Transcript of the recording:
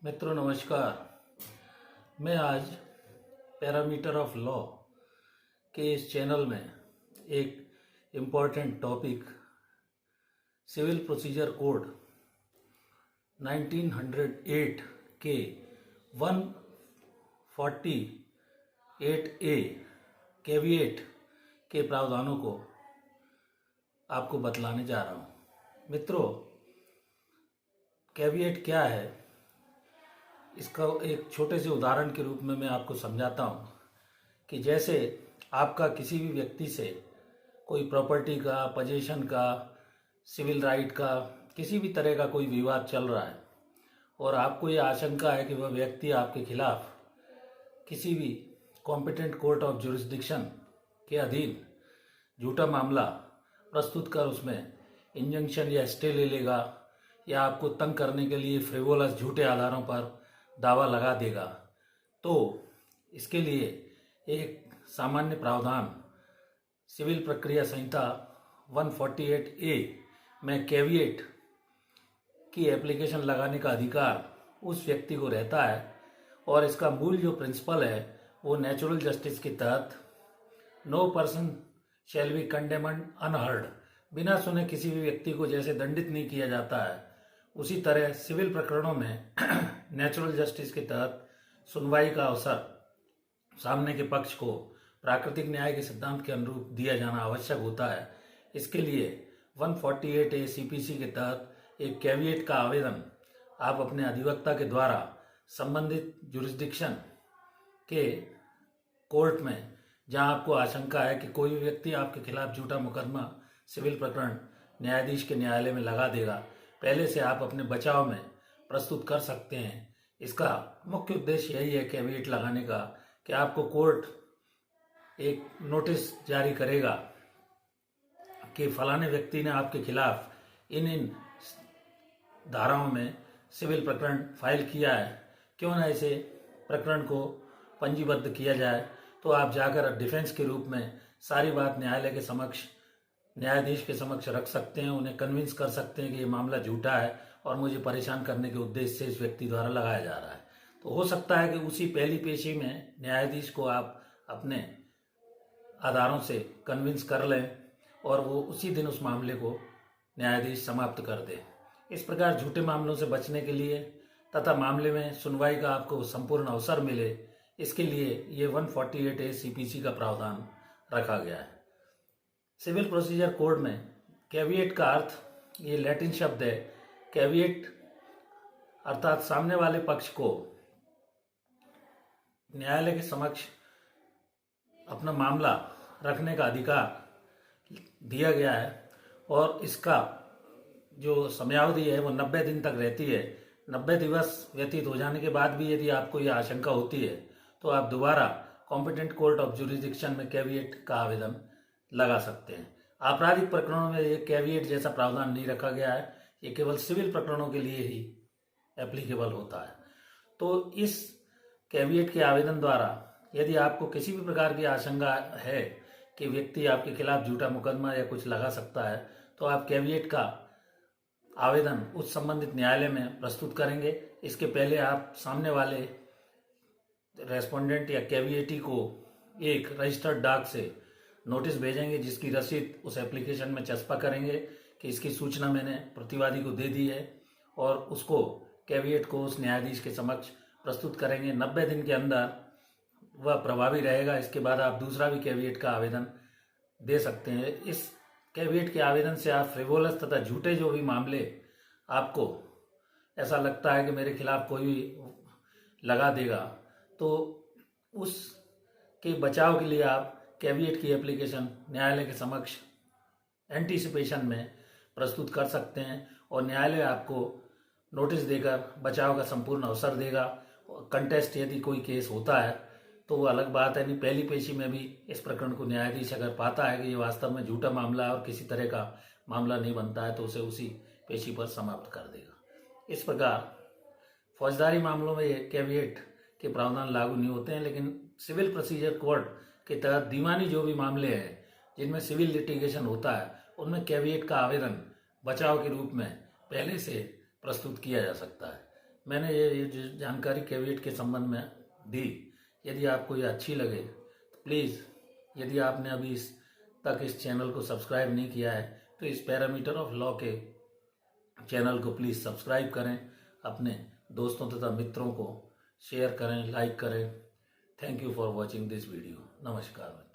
मित्रों नमस्कार। मैं आज पैरामीटर ऑफ लॉ के इस चैनल में एक important topic civil procedure code 1908 के 148A कैविएट के प्रावधानों को आपको बतलाने जा रहा हूँ। मित्रों, कैविएट क्या है इसका एक छोटे से उदाहरण के रूप में मैं आपको समझाता हूँ कि जैसे आपका किसी भी व्यक्ति से कोई प्रॉपर्टी का, पोजीशन का, सिविल राइट का, किसी भी तरह का कोई विवाद चल रहा है और आपको ये आशंका है कि वह व्यक्ति आपके खिलाफ किसी भी कॉम्पिटेंट कोर्ट ऑफ जुरिस्डिक्शन के अधीन झूठा मामला प्रस्तुत कर उसमें इंजंक्शन या स्टे ले लेगा या आपको तंग करने के लिए फ्रिवोलस झूठे आधारों पर दावा लगा देगा, तो इसके लिए एक सामान्य प्रावधान सिविल प्रक्रिया संहिता 148A में कैविएट की एप्लीकेशन लगाने का अधिकार उस व्यक्ति को रहता है और इसका मूल जो प्रिंसिपल है वो नेचुरल जस्टिस के तहत no person shall be condemned unheard, बिना सुने किसी भी व्यक्ति को जैसे दंडित नहीं किया जाता है, उसी तरह सिविल प्रकरणों में नेचुरल जस्टिस के तहत सुनवाई का अवसर सामने के पक्ष को प्राकृतिक न्याय के सिद्धांत के अनुरूप दिया जाना आवश्यक होता है। इसके लिए 148A CPC के तहत एक कैविएट का आवेदन आप अपने अधिवक्ता के द्वारा संबंधित जुरिस्डिक्शन के कोर्ट में, जहां आपको आशंका है कि कोई भी व्यक्ति आपके खिलाफ झूठा मुकदमा सिविल प्रकरण न्यायाधीश के न्यायालय में लगा देगा, पहले से आप अपने बचाव में प्रस्तुत कर सकते हैं। इसका मुख्य उद्देश्य यही है कैविएट लगाने का कि आपको कोर्ट एक नोटिस जारी करेगा कि फलाने व्यक्ति ने आपके खिलाफ इन धाराओं में सिविल प्रकरण फाइल किया है, क्यों ना इसे प्रकरण को पंजीबद्ध किया जाए। तो आप जाकर डिफेंस के रूप में सारी बात न्यायालय के समक्ष, न्यायाधीश के समक्ष रख सकते हैं, उन्हें कन्विंस कर सकते हैं कि ये मामला झूठा है और मुझे परेशान करने के उद्देश्य से इस व्यक्ति द्वारा लगाया जा रहा है। तो हो सकता है कि उसी पहली पेशी में न्यायाधीश को आप अपने आधारों से कन्विंस कर लें और वो उसी दिन उस मामले को न्यायाधीश समाप्त कर दे। इस प्रकार झूठे मामलों से बचने के लिए तथा मामले में सुनवाई का आपको संपूर्ण अवसर मिले, इसके लिए ये 148A CPC का प्रावधान रखा गया है। सिविल प्रोसीजर कोड में कैविएट का अर्थ, ये लैटिन शब्द है कैविएट, अर्थात सामने वाले पक्ष को न्यायालय के समक्ष अपना मामला रखने का अधिकार दिया गया है और इसका जो समयावधि है वो 90 दिन तक रहती है। 90 दिवस व्यतीत हो जाने के बाद भी यदि आपको यह आशंका होती है तो आप दोबारा कॉम्पिटेंट कोर्ट ऑफ जुरिस्डिक्शन में कैविएट का आवेदन लगा सकते हैं। आपराधिक प्रकरणों में ये कैविएट जैसा प्रावधान नहीं रखा गया है, ये केवल सिविल प्रकरणों के लिए ही एप्लीकेबल होता है। तो इस कैविएट के आवेदन द्वारा यदि आपको किसी भी प्रकार की आशंका है कि व्यक्ति आपके खिलाफ झूठा मुकदमा या कुछ लगा सकता है, तो आप कैविएट का आवेदन उस संबंधित न्यायालय में प्रस्तुत करेंगे। इसके पहले आप सामने वाले रेस्पोंडेंट या कैविएटी को एक रजिस्टर्ड डाक से नोटिस भेजेंगे, जिसकी रसीद उस एप्लीकेशन में चस्पा करेंगे कि इसकी सूचना मैंने प्रतिवादी को दे दी है और उसको कैविएट को उस न्यायाधीश के समक्ष प्रस्तुत करेंगे। 90 दिन के अंदर वह प्रभावी रहेगा। इसके बाद आप दूसरा भी कैविएट का आवेदन दे सकते हैं। इस कैविएट के आवेदन से आप फ्रिवोलस तथा झूठे जो भी मामले आपको ऐसा लगता है कि मेरे खिलाफ कोई भी लगा देगा, तो उसके बचाव के लिए आप कैविएट की एप्लीकेशन न्यायालय के समक्ष एंटीसिपेशन में प्रस्तुत कर सकते हैं और न्यायालय आपको नोटिस देकर बचाव का संपूर्ण अवसर देगा। कंटेस्ट यदि कोई केस होता है तो वो अलग बात है, नहीं पहली पेशी में भी इस प्रकरण को न्यायाधीश अगर पाता है कि ये वास्तव में झूठा मामला है और किसी तरह का मामला नहीं बनता है, तो उसे उसी पेशी पर समाप्त कर देगा। इस प्रकार फौजदारी मामलों में ये कैविएट के प्रावधान लागू नहीं होते हैं, लेकिन सिविल प्रोसीजर कोड के तहत दीवानी जो भी मामले हैं जिनमें सिविल लिटिगेशन होता है, उनमें कैविएट का आवेदन बचाव के रूप में पहले से प्रस्तुत किया जा सकता है। मैंने ये जो जानकारी कैविएट के संबंध में दी, यदि आपको ये अच्छी लगे तो प्लीज़, यदि आपने अभी तक इस चैनल को सब्सक्राइब नहीं किया है तो इस पैरामीटर ऑफ लॉ के चैनल को प्लीज़ सब्सक्राइब करें, अपने दोस्तों तथा मित्रों को शेयर करें, लाइक करें। Thank you for watching this video. नमस्कार।